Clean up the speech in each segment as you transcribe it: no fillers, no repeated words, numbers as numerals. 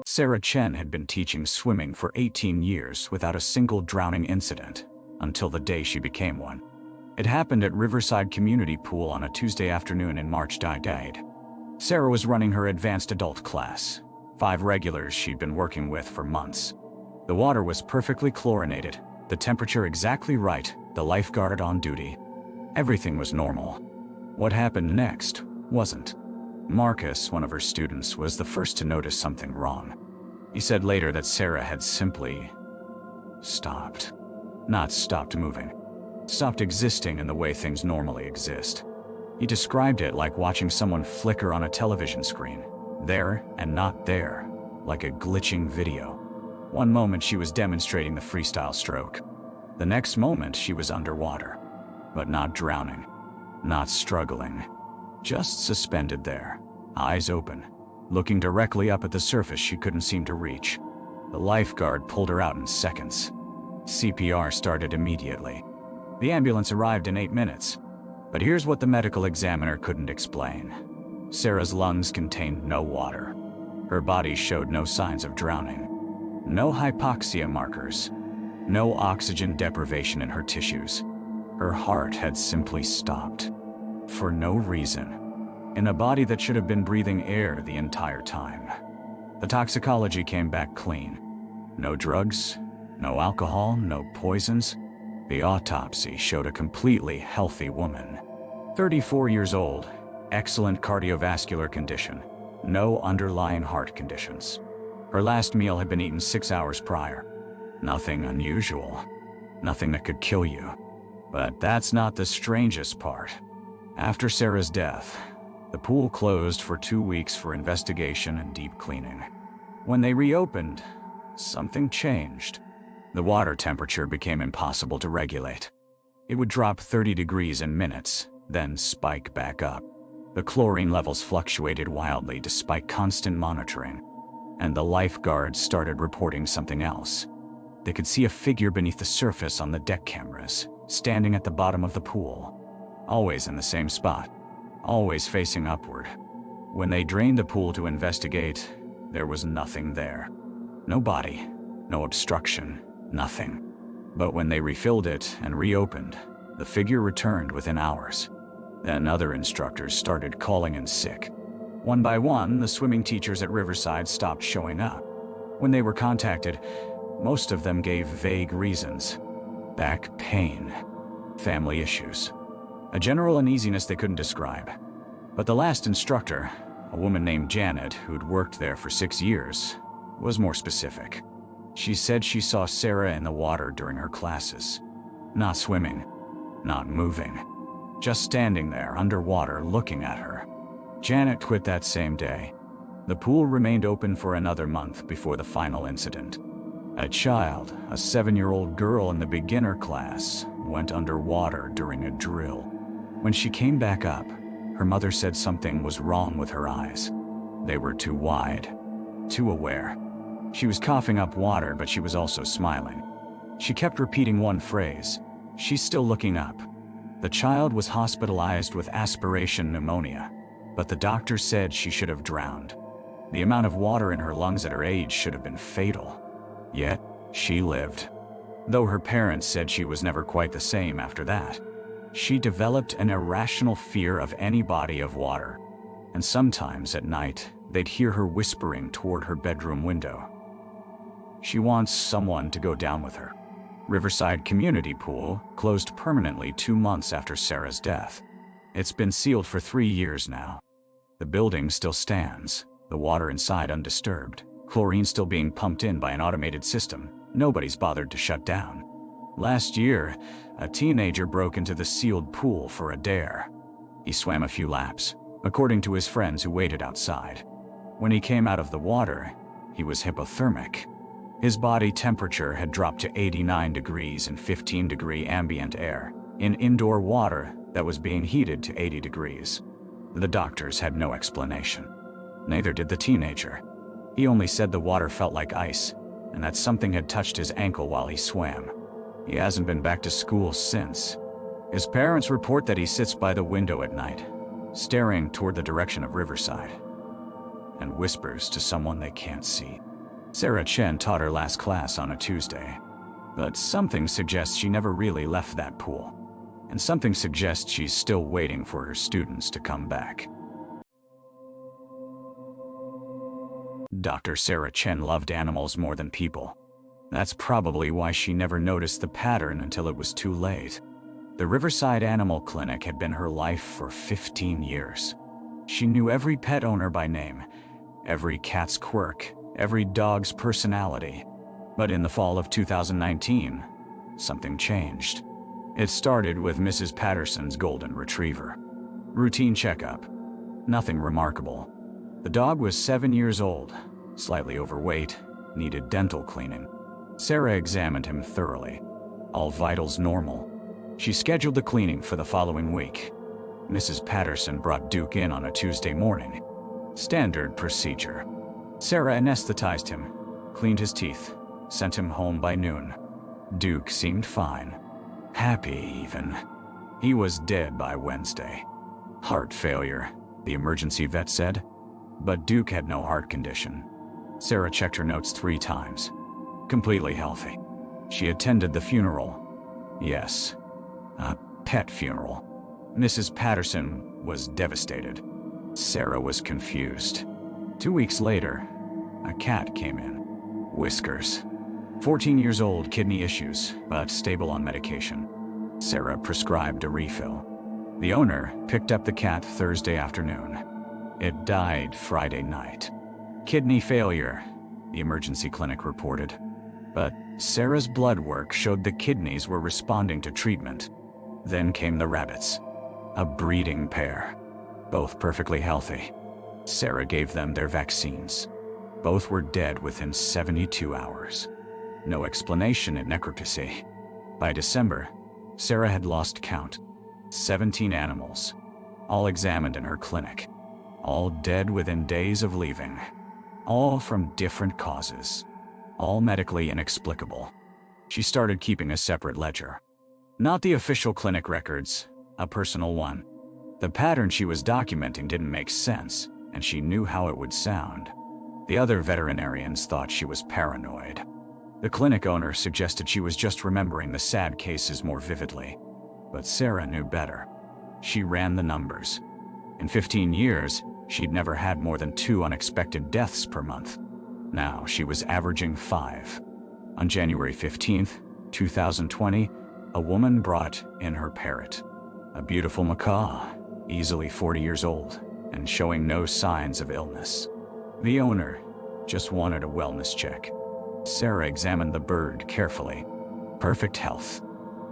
Sarah Chen had been teaching swimming for 18 years without a single drowning incident, until the day she became one. It happened at Riverside Community Pool on a Tuesday afternoon in March. Sarah was running her advanced adult class, 5 regulars she'd been working with for months. The water was perfectly chlorinated, the temperature exactly right, the lifeguard on duty. Everything was normal. What happened next wasn't. Marcus, one of her students, was the first to notice something wrong. He said later that Sarah had simply stopped. Not stopped moving. Stopped existing in the way things normally exist. He described it like watching someone flicker on a television screen. There and not there, like a glitching video. One moment she was demonstrating the freestyle stroke. The next moment she was underwater. But not drowning. Not struggling. Just suspended there, eyes open, looking directly up at the surface she couldn't seem to reach. The lifeguard pulled her out in seconds. CPR started immediately. The ambulance arrived in 8 minutes. But here's what the medical examiner couldn't explain. Sarah's lungs contained no water. Her body showed no signs of drowning. No hypoxia markers. No oxygen deprivation in her tissues. Her heart had simply stopped. For no reason. In a body that should have been breathing air the entire time. The toxicology came back clean. No drugs, no alcohol, no poisons. The autopsy showed a completely healthy woman. 34 years old, excellent cardiovascular condition, no underlying heart conditions. Her last meal had been eaten 6 hours prior. Nothing unusual. Nothing that could kill you. But that's not the strangest part. After Sarah's death, the pool closed for 2 weeks for investigation and deep cleaning. When they reopened, something changed. The water temperature became impossible to regulate. It would drop 30 degrees in minutes, then spike back up. The chlorine levels fluctuated wildly despite constant monitoring. And the lifeguards started reporting something else. They could see a figure beneath the surface on the deck cameras, standing at the bottom of the pool. Always in the same spot, always facing upward. When they drained the pool to investigate, there was nothing there. No body, no obstruction, nothing. But when they refilled it and reopened, the figure returned within hours. Then other instructors started calling in sick. One by one, the swimming teachers at Riverside stopped showing up. When they were contacted, most of them gave vague reasons. Back pain, family issues, a general uneasiness they couldn't describe. But the last instructor, a woman named Janet, who'd worked there for 6 years, was more specific. She said she saw Sarah in the water during her classes. Not swimming, not moving, just standing there underwater looking at her. Janet quit that same day. The pool remained open for another month before the final incident. A child, a 7-year-old girl in the beginner class, went underwater during a drill. When she came back up, her mother said something was wrong with her eyes. They were too wide, too aware. She was coughing up water, but she was also smiling. She kept repeating one phrase, "She's still looking up." The child was hospitalized with aspiration pneumonia, but the doctor said she should have drowned. The amount of water in her lungs at her age should have been fatal. Yet, she lived. Though her parents said she was never quite the same after that. She developed an irrational fear of any body of water, and sometimes at night, they'd hear her whispering toward her bedroom window. She wants someone to go down with her. Riverside Community Pool closed permanently 2 months after Sarah's death. It's been sealed for 3 years now. The building still stands, the water inside undisturbed, chlorine still being pumped in by an automated system nobody's bothered to shut down. Last year, a teenager broke into the sealed pool for a dare. He swam a few laps, according to his friends who waited outside. When he came out of the water, he was hypothermic. His body temperature had dropped to 89 degrees in 15-degree ambient air, in indoor water that was being heated to 80 degrees. The doctors had no explanation. Neither did the teenager. He only said the water felt like ice, and that something had touched his ankle while he swam. He hasn't been back to school since. His parents report that he sits by the window at night, staring toward the direction of Riverside, and whispers to someone they can't see. Sarah Chen taught her last class on a Tuesday, but something suggests she never really left that pool, and something suggests she's still waiting for her students to come back. Dr. Sarah Chen loved animals more than people. That's probably why she never noticed the pattern until it was too late. The Riverside Animal Clinic had been her life for 15 years. She knew every pet owner by name, every cat's quirk, every dog's personality. But in the fall of 2019, something changed. It started with Mrs. Patterson's golden retriever. Routine checkup. Nothing remarkable. The dog was 7 years old, slightly overweight, needed dental cleaning. Sarah examined him thoroughly. All vitals normal. She scheduled the cleaning for the following week. Mrs. Patterson brought Duke in on a Tuesday morning. Standard procedure. Sarah anesthetized him, cleaned his teeth, sent him home by noon. Duke seemed fine. Happy, even. He was dead by Wednesday. Heart failure, the emergency vet said. But Duke had no heart condition. Sarah checked her notes 3 times. Completely healthy. She attended the funeral. Yes, a pet funeral. Mrs. Patterson was devastated. Sarah was confused. 2 weeks later, a cat came in. Whiskers. 14 years old, kidney issues, but stable on medication. Sarah prescribed a refill. The owner picked up the cat Thursday afternoon. It died Friday night. Kidney failure, the emergency clinic reported. But Sarah's blood work showed the kidneys were responding to treatment. Then came the rabbits, a breeding pair, both perfectly healthy. Sarah gave them their vaccines. Both were dead within 72 hours. No explanation in necropsy. By December, Sarah had lost count. 17 animals, all examined in her clinic. All dead within days of leaving. All from different causes. All medically inexplicable. She started keeping a separate ledger. Not the official clinic records, a personal one. The pattern she was documenting didn't make sense, and she knew how it would sound. The other veterinarians thought she was paranoid. The clinic owner suggested she was just remembering the sad cases more vividly. But Sarah knew better. She ran the numbers. In 15 years, she'd never had more than 2 unexpected deaths per month. Now she was averaging 5. On January 15th, 2020, a woman brought in her parrot. A beautiful macaw, easily 40 years old, and showing no signs of illness. The owner just wanted a wellness check. Sarah examined the bird carefully. Perfect health.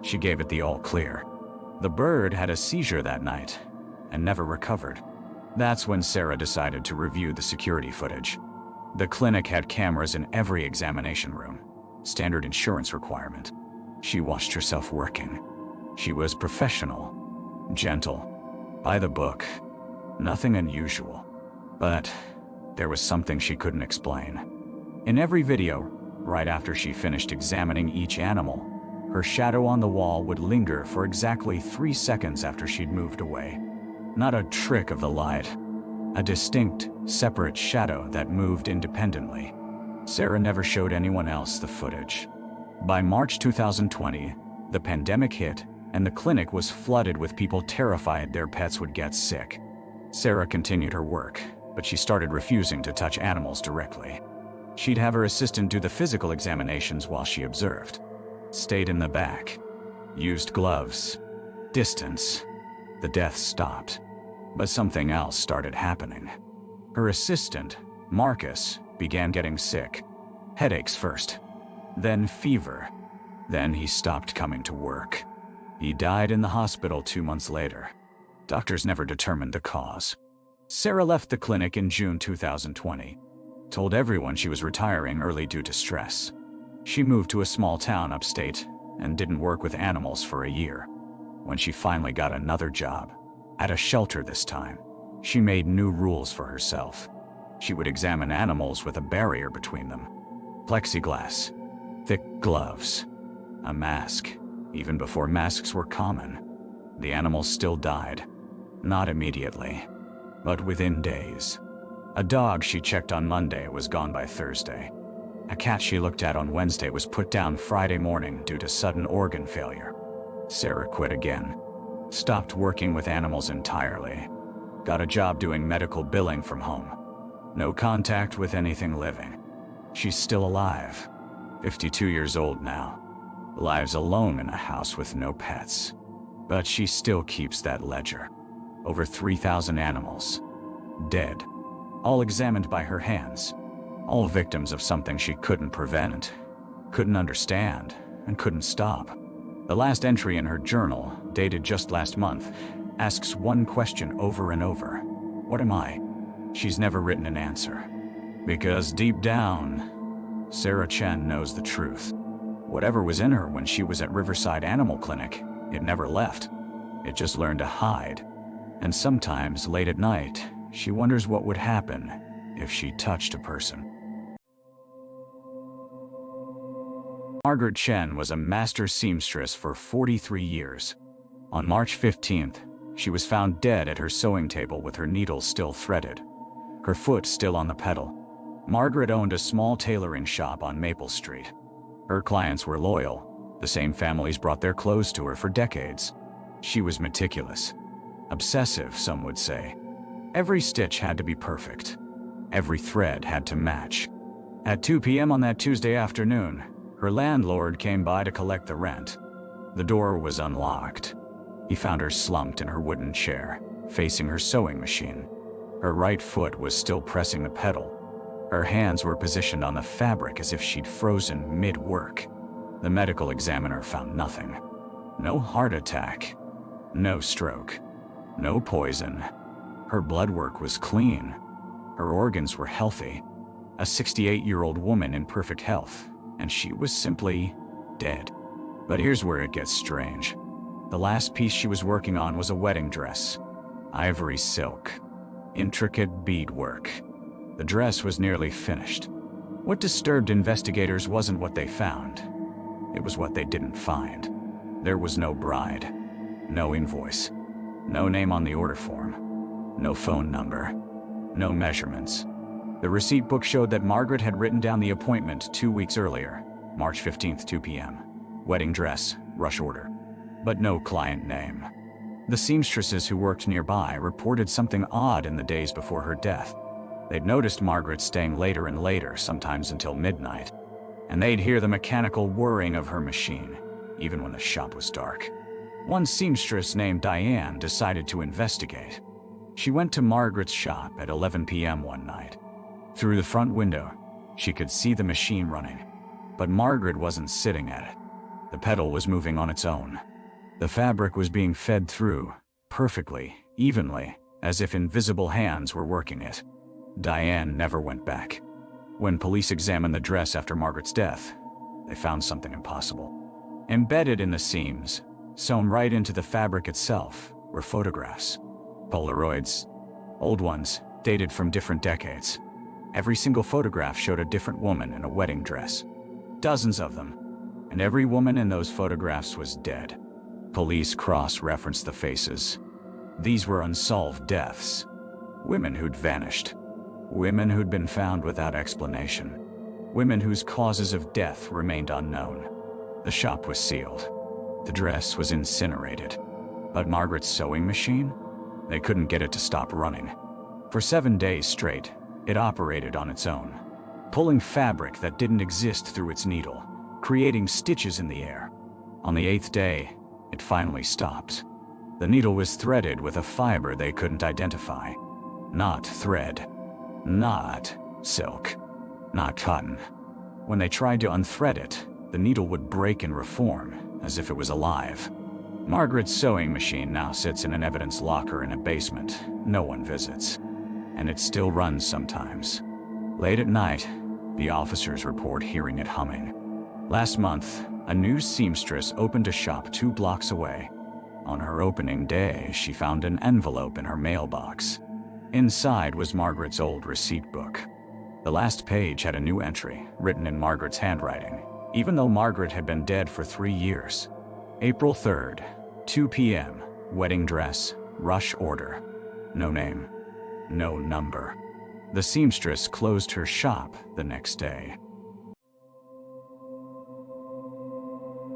She gave it the all clear. The bird had a seizure that night and never recovered. That's when Sarah decided to review the security footage. The clinic had cameras in every examination room. Standard insurance requirement. She watched herself working. She was professional, gentle, by the book. Nothing unusual. But there was something she couldn't explain. In every video, right after she finished examining each animal, her shadow on the wall would linger for exactly 3 seconds after she'd moved away. Not a trick of the light. A distinct, separate shadow that moved independently. Sarah never showed anyone else the footage. By March 2020, the pandemic hit, and the clinic was flooded with people terrified their pets would get sick. Sarah continued her work, but she started refusing to touch animals directly. She'd have her assistant do the physical examinations while she observed. Stayed in the back. Used gloves. Distance. The deaths stopped. But something else started happening. Her assistant, Marcus, began getting sick. Headaches first. Then fever. Then he stopped coming to work. He died in the hospital 2 months later. Doctors never determined the cause. Sarah left the clinic in June 2020. Told everyone she was retiring early due to stress. She moved to a small town upstate and didn't work with animals for a year. When she finally got another job, at a shelter this time, she made new rules for herself. She would examine animals with a barrier between them. Plexiglass, thick gloves, a mask, even before masks were common. The animals still died. Not immediately, but within days. A dog she checked on Monday was gone by Thursday. A cat she looked at on Wednesday was put down Friday morning due to sudden organ failure. Sarah quit again. Stopped working with animals entirely. Got a job doing medical billing from home. No contact with anything living. She's still alive. 52 years old now. Lives alone in a house with no pets. But she still keeps that ledger. Over 3,000 animals. Dead. All examined by her hands. All victims of something she couldn't prevent, couldn't understand, and couldn't stop. The last entry in her journal, dated just last month, asks one question over and over. What am I? She's never written an answer. Because deep down, Sarah Chen knows the truth. Whatever was in her when she was at Riverside Animal Clinic, it never left. It just learned to hide. And sometimes, late at night, she wonders what would happen if she touched a person. Margaret Chen was a master seamstress for 43 years. On March 15th, she was found dead at her sewing table with her needles still threaded, her foot still on the pedal. Margaret owned a small tailoring shop on Maple Street. Her clients were loyal. The same families brought their clothes to her for decades. She was meticulous. Obsessive, some would say. Every stitch had to be perfect. Every thread had to match. At 2 p.m. on that Tuesday afternoon, her landlord came by to collect the rent. The door was unlocked. He found her slumped in her wooden chair, facing her sewing machine. Her right foot was still pressing the pedal. Her hands were positioned on the fabric as if she'd frozen mid-work. The medical examiner found nothing. No heart attack. No stroke. No poison. Her blood work was clean. Her organs were healthy. A 68-year-old woman in perfect health, and she was simply dead. But here's where it gets strange. The last piece she was working on was a wedding dress. Ivory silk. Intricate beadwork. The dress was nearly finished. What disturbed investigators wasn't what they found. It was what they didn't find. There was no bride. No invoice. No name on the order form. No phone number. No measurements. The receipt book showed that Margaret had written down the appointment 2 weeks earlier, March 15th, 2 p.m. Wedding dress, rush order. But no client name. The seamstresses who worked nearby reported something odd in the days before her death. They'd noticed Margaret staying later and later, sometimes until midnight. And they'd hear the mechanical whirring of her machine, even when the shop was dark. One seamstress named Diane decided to investigate. She went to Margaret's shop at 11 p.m. one night. Through the front window, she could see the machine running. But Margaret wasn't sitting at it. The pedal was moving on its own. The fabric was being fed through, perfectly, evenly, as if invisible hands were working it. Diane never went back. When police examined the dress after Margaret's death, they found something impossible. Embedded in the seams, sewn right into the fabric itself, were photographs. Polaroids. Old ones, dated from different decades. Every single photograph showed a different woman in a wedding dress. Dozens of them. And every woman in those photographs was dead. Police cross-referenced the faces. These were unsolved deaths. Women who'd vanished. Women who'd been found without explanation. Women whose causes of death remained unknown. The shop was sealed. The dress was incinerated. But Margaret's sewing machine? They couldn't get it to stop running. For 7 days straight, it operated on its own, pulling fabric that didn't exist through its needle, creating stitches in the air. On the 8th day, it finally stopped. The needle was threaded with a fiber they couldn't identify. Not thread. Not silk. Not cotton. When they tried to unthread it, the needle would break and reform, as if it was alive. Margaret's sewing machine now sits in an evidence locker in a basement no one visits. And it still runs sometimes. Late at night, the officers report hearing it humming. Last month, a new seamstress opened a shop 2 blocks away. On her opening day, she found an envelope in her mailbox. Inside was Margaret's old receipt book. The last page had a new entry, written in Margaret's handwriting, even though Margaret had been dead for 3 years. April 3rd, 2 p.m., wedding dress, rush order. No name. No number. The seamstress closed her shop the next day.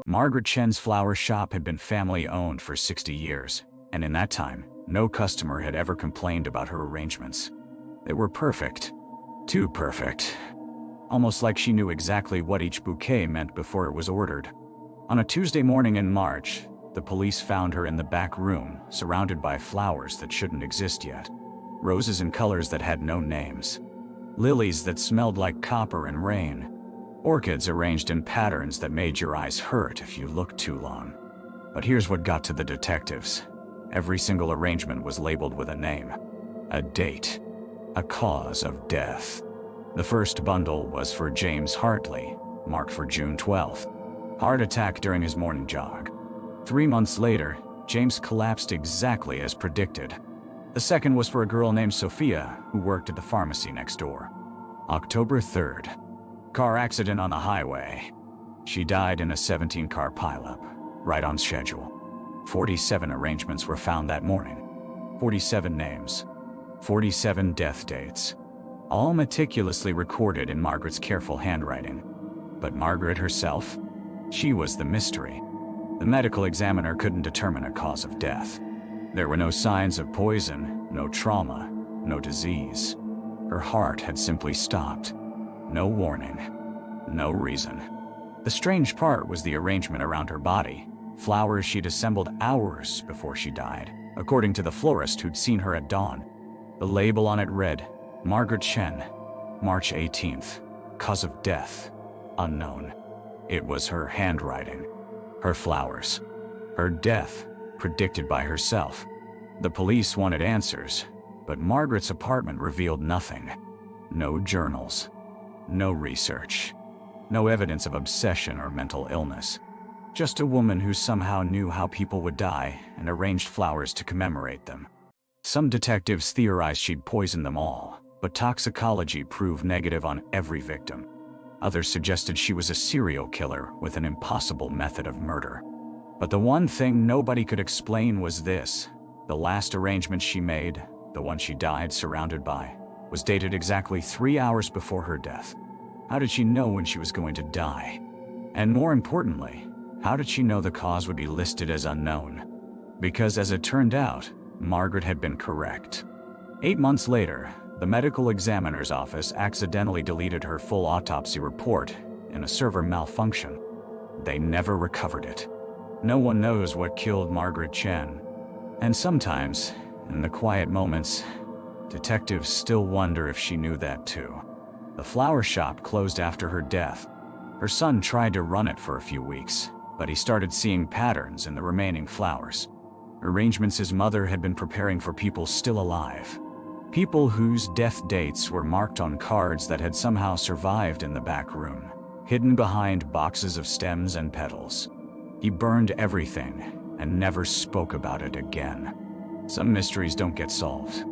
Margaret Chen's flower shop had been family-owned for 60 years, and in that time, no customer had ever complained about her arrangements. They were perfect. Too perfect. Almost like she knew exactly what each bouquet meant before it was ordered. On a Tuesday morning in March, the police found her in the back room, surrounded by flowers that shouldn't exist yet. Roses in colors that had no names. Lilies that smelled like copper and rain. Orchids arranged in patterns that made your eyes hurt if you looked too long. But here's what got to the detectives. Every single arrangement was labeled with a name, a date, a cause of death. The first bundle was for James Hartley, marked for June 12th. Heart attack during his morning jog. 3 months later, James collapsed exactly as predicted. The second was for a girl named Sophia who worked at the pharmacy next door. October 3rd. Car accident on the highway. She died in a 17-car pileup, right on schedule. 47 arrangements were found that morning. 47 names. 47 death dates. All meticulously recorded in Margaret's careful handwriting. But Margaret herself? She was the mystery. The medical examiner couldn't determine a cause of death. There were no signs of poison, no trauma, no disease. Her heart had simply stopped. No warning. No reason. The strange part was the arrangement around her body. Flowers she'd assembled hours before she died, according to the florist who'd seen her at dawn. The label on it read, Margaret Chen, March 18th, cause of death, unknown. It was her handwriting. Her flowers. Her death, predicted by herself. The police wanted answers, but Margaret's apartment revealed nothing. No journals. No research. No evidence of obsession or mental illness. Just a woman who somehow knew how people would die and arranged flowers to commemorate them. Some detectives theorized she'd poisoned them all, but toxicology proved negative on every victim. Others suggested she was a serial killer with an impossible method of murder. But the one thing nobody could explain was this. The last arrangement she made, the one she died surrounded by, was dated exactly 3 hours before her death. How did she know when she was going to die? And more importantly, how did she know the cause would be listed as unknown? Because as it turned out, Margaret had been correct. 8 months later, the medical examiner's office accidentally deleted her full autopsy report in a server malfunction. They never recovered it. No one knows what killed Margaret Chen. And sometimes, in the quiet moments, detectives still wonder if she knew that too. The flower shop closed after her death. Her son tried to run it for a few weeks, but he started seeing patterns in the remaining flowers. Arrangements his mother had been preparing for people still alive. People whose death dates were marked on cards that had somehow survived in the back room, hidden behind boxes of stems and petals. He burned everything and never spoke about it again. Some mysteries don't get solved.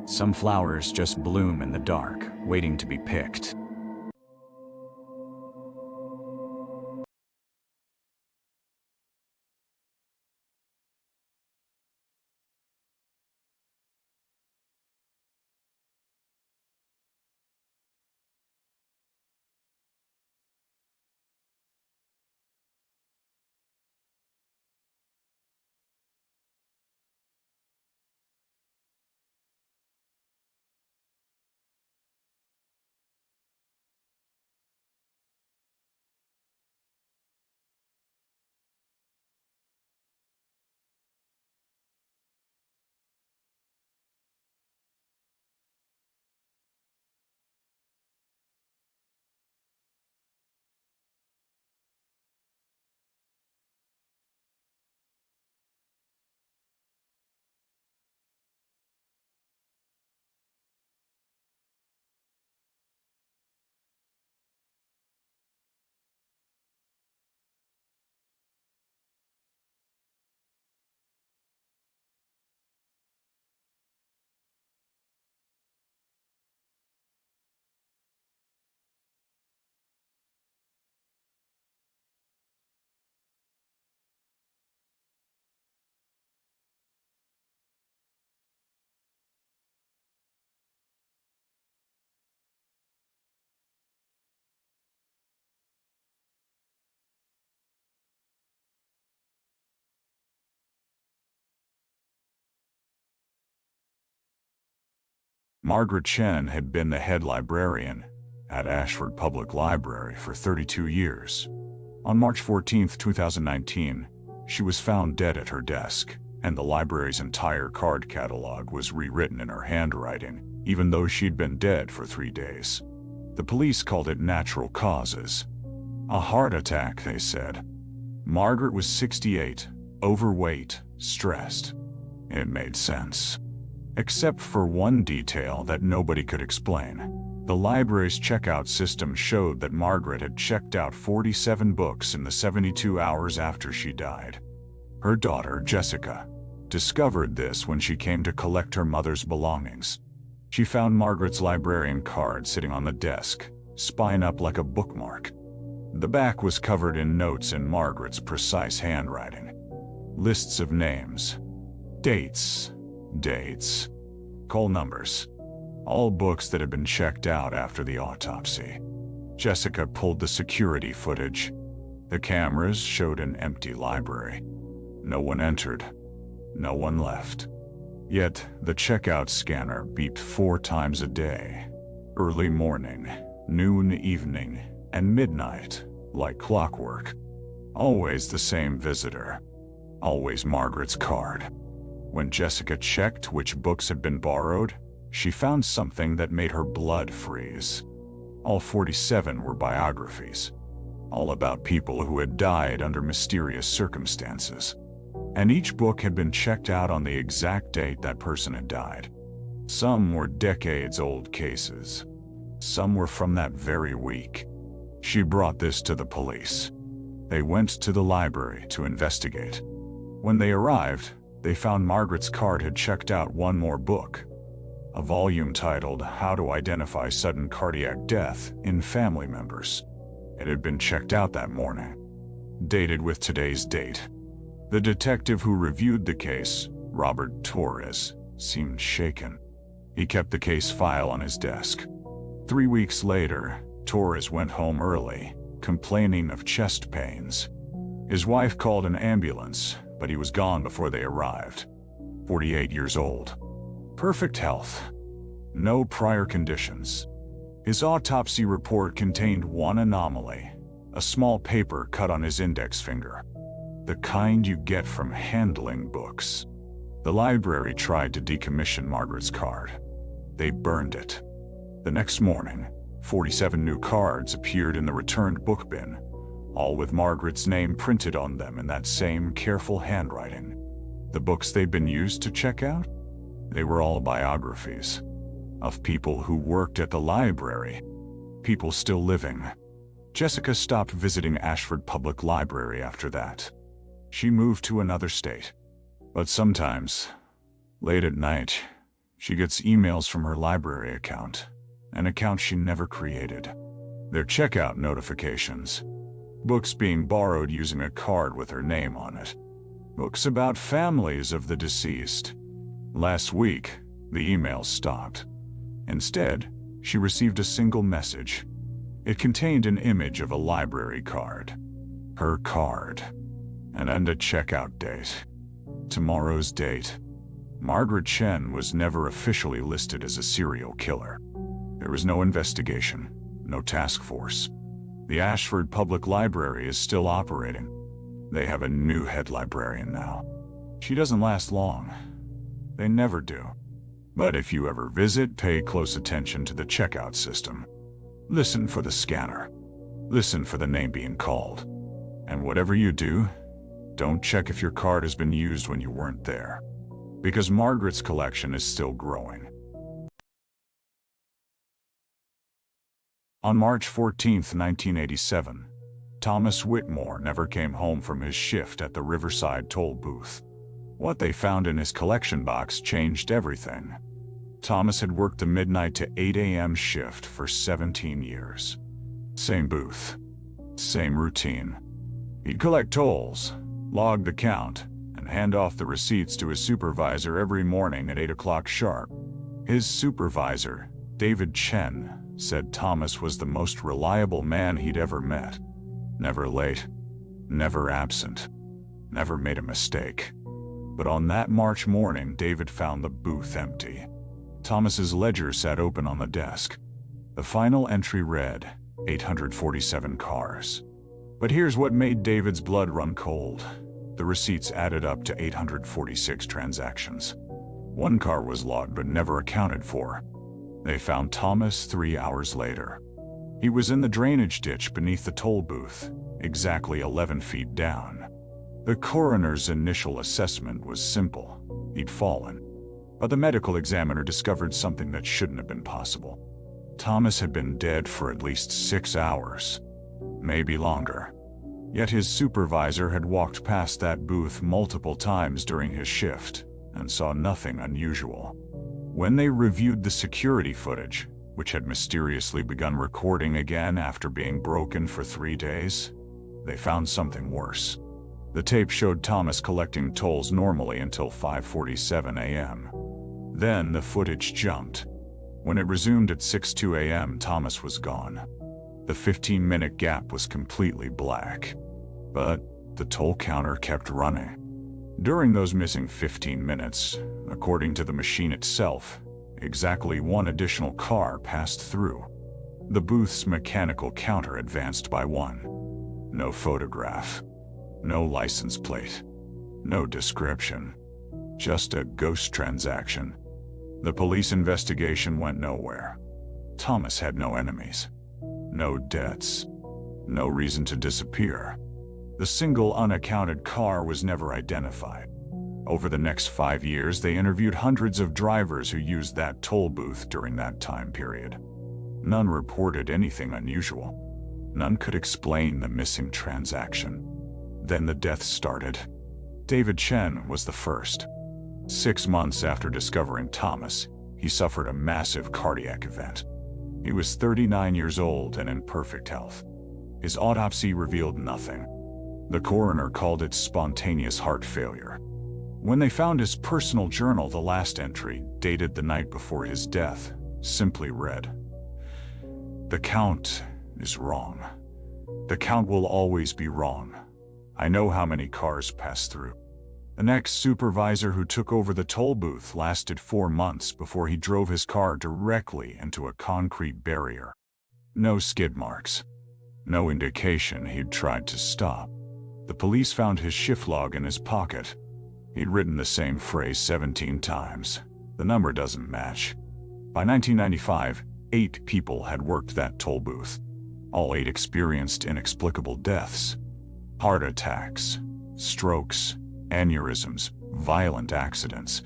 Some flowers just bloom in the dark, waiting to be picked. Margaret Chen had been the head librarian at Ashford Public Library for 32 years. On March 14, 2019, she was found dead at her desk, and the library's entire card catalog was rewritten in her handwriting, even though she'd been dead for 3 days. The police called it natural causes. A heart attack, they said. Margaret was 68, overweight, stressed. It made sense. Except for one detail that nobody could explain. The library's checkout system showed that Margaret had checked out 47 books in the 72 hours after she died. Her daughter, Jessica, discovered this when she came to collect her mother's belongings. She found Margaret's librarian card sitting on the desk, spine up like a bookmark. The back was covered in notes in Margaret's precise handwriting. Lists of names, dates, call numbers. All books that had been checked out after the autopsy. Jessica pulled the security footage. The cameras showed an empty library. No one entered. No one left. Yet, the checkout scanner beeped 4 times a day. Early morning, noon, evening, and midnight, like clockwork. Always the same visitor. Always Margaret's card. When Jessica checked which books had been borrowed, she found something that made her blood freeze. All 47 were biographies. All about people who had died under mysterious circumstances. And each book had been checked out on the exact date that person had died. Some were decades-old cases. Some were from that very week. She brought this to the police. They went to the library to investigate. When they arrived, they found Margaret's card had checked out one more book. A volume titled How to Identify Sudden Cardiac Death in Family Members. It had been checked out that morning. Dated with today's date. The detective who reviewed the case, Robert Torres, seemed shaken. He kept the case file on his desk. 3 weeks later, Torres went home early, complaining of chest pains. His wife called an ambulance, but he was gone before they arrived. 48 years old. Perfect health. No prior conditions. His autopsy report contained one anomaly, a small paper cut on his index finger. The kind you get from handling books. The library tried to decommission Margaret's card. They burned it. The next morning, 47 new cards appeared in the returned book bin, all with Margaret's name printed on them in that same careful handwriting. The books they'd been used to check out? They were all biographies of people who worked at the library, people still living. Jessica stopped visiting Ashford Public Library after that. She moved to another state. But sometimes, late at night, she gets emails from her library account, an account she never created. They're checkout notifications. Books being borrowed using a card with her name on it. Books about families of the deceased. Last week, the emails stopped. Instead, she received a single message. It contained an image of a library card. Her card. And a checkout date. Tomorrow's date. Margaret Chen was never officially listed as a serial killer. There was no investigation, no task force. The Ashford Public Library is still operating. They have a new head librarian now. She doesn't last long. They never do. But if you ever visit, pay close attention to the checkout system. Listen for the scanner. Listen for the name being called. And whatever you do, don't check if your card has been used when you weren't there. Because Margaret's collection is still growing. On March 14, 1987, Thomas Whitmore never came home from his shift at the Riverside toll booth. What they found in his collection box changed everything. Thomas had worked the midnight to 8 a.m. shift for 17 years. Same booth. Same routine. He'd collect tolls, log the count, and hand off the receipts to his supervisor every morning at 8 o'clock sharp. His supervisor, David Chen, said Thomas was the most reliable man he'd ever met. Never late, never absent, never made a mistake. But on that March morning, David found the booth empty. Thomas's ledger sat open on the desk. The final entry read, 847 cars. But here's what made David's blood run cold. The receipts added up to 846 transactions. One car was logged but never accounted for. They found Thomas 3 hours later. He was in the drainage ditch beneath the toll booth, exactly 11 feet down. The coroner's initial assessment was simple. He'd fallen. But the medical examiner discovered something that shouldn't have been possible. Thomas had been dead for at least 6 hours, maybe longer. Yet his supervisor had walked past that booth multiple times during his shift and saw nothing unusual. When they reviewed the security footage, which had mysteriously begun recording again after being broken for 3 days, they found something worse. The tape showed Thomas collecting tolls normally until 5:47 a.m. Then the footage jumped. When it resumed at 6:02 a.m., Thomas was gone. The 15-minute gap was completely black. But the toll counter kept running. During those missing 15 minutes, according to the machine itself, exactly one additional car passed through. The booth's mechanical counter advanced by 1. No photograph. No license plate. No description. Just a ghost transaction. The police investigation went nowhere. Thomas had no enemies. No debts. No reason to disappear. The single unaccounted car was never identified. Over the next 5 years, they interviewed hundreds of drivers who used that toll booth during that time period. None reported anything unusual. None could explain the missing transaction. Then the deaths started. David Chen was the first. 6 months after discovering Thomas, he suffered a massive cardiac event. He was 39 years old and in perfect health. His autopsy revealed nothing. The coroner called it spontaneous heart failure. When they found his personal journal, the last entry, dated the night before his death, simply read, "The count is wrong. The count will always be wrong. I know how many cars pass through." The next supervisor who took over the toll booth lasted 4 months before he drove his car directly into a concrete barrier. No skid marks. No indication he'd tried to stop. The police found his shift log in his pocket. He'd written the same phrase 17 times. The number doesn't match. By 1995, 8 people had worked that toll booth. All 8 experienced inexplicable deaths. Heart attacks, strokes, aneurysms, violent accidents,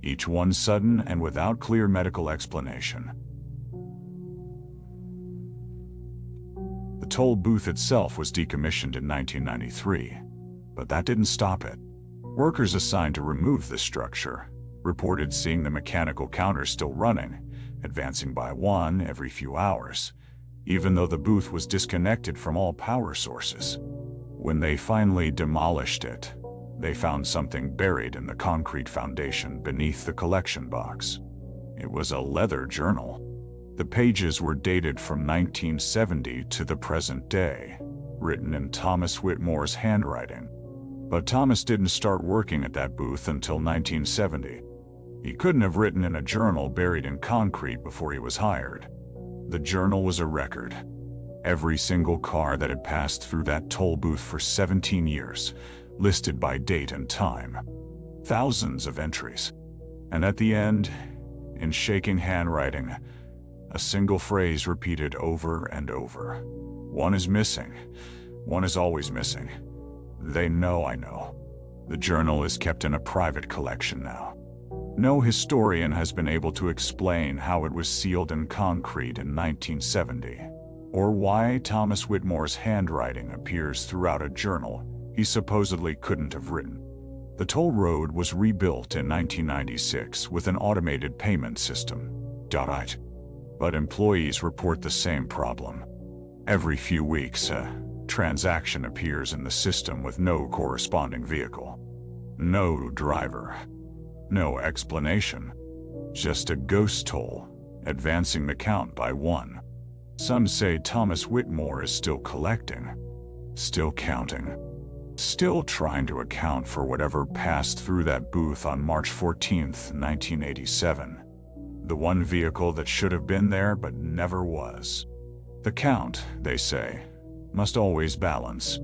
each one sudden and without clear medical explanation. The toll booth itself was decommissioned in 1993, but that didn't stop it. Workers assigned to remove the structure reported seeing the mechanical counter still running, advancing by 1 every few hours, even though the booth was disconnected from all power sources. When they finally demolished it, they found something buried in the concrete foundation beneath the collection box. It was a leather journal. The pages were dated from 1970 to the present day, written in Thomas Whitmore's handwriting. But Thomas didn't start working at that booth until 1970. He couldn't have written in a journal buried in concrete before he was hired. The journal was a record. Every single car that had passed through that toll booth for 17 years, listed by date and time. Thousands of entries. And at the end, in shaking handwriting, a single phrase repeated over and over. "One is missing. One is always missing. They know I know." The journal is kept in a private collection now. No historian has been able to explain how it was sealed in concrete in 1970, or why Thomas Whitmore's handwriting appears throughout a journal he supposedly couldn't have written. The toll road was rebuilt in 1996 with an automated payment system. But employees report the same problem. Every few weeks, a transaction appears in the system with no corresponding vehicle. No driver. No explanation. Just a ghost toll, advancing the count by 1. Some say Thomas Whitmore is still collecting. Still counting. Still trying to account for whatever passed through that booth on March 14, 1987. The one vehicle that should have been there but never was. The count, they say, must always balance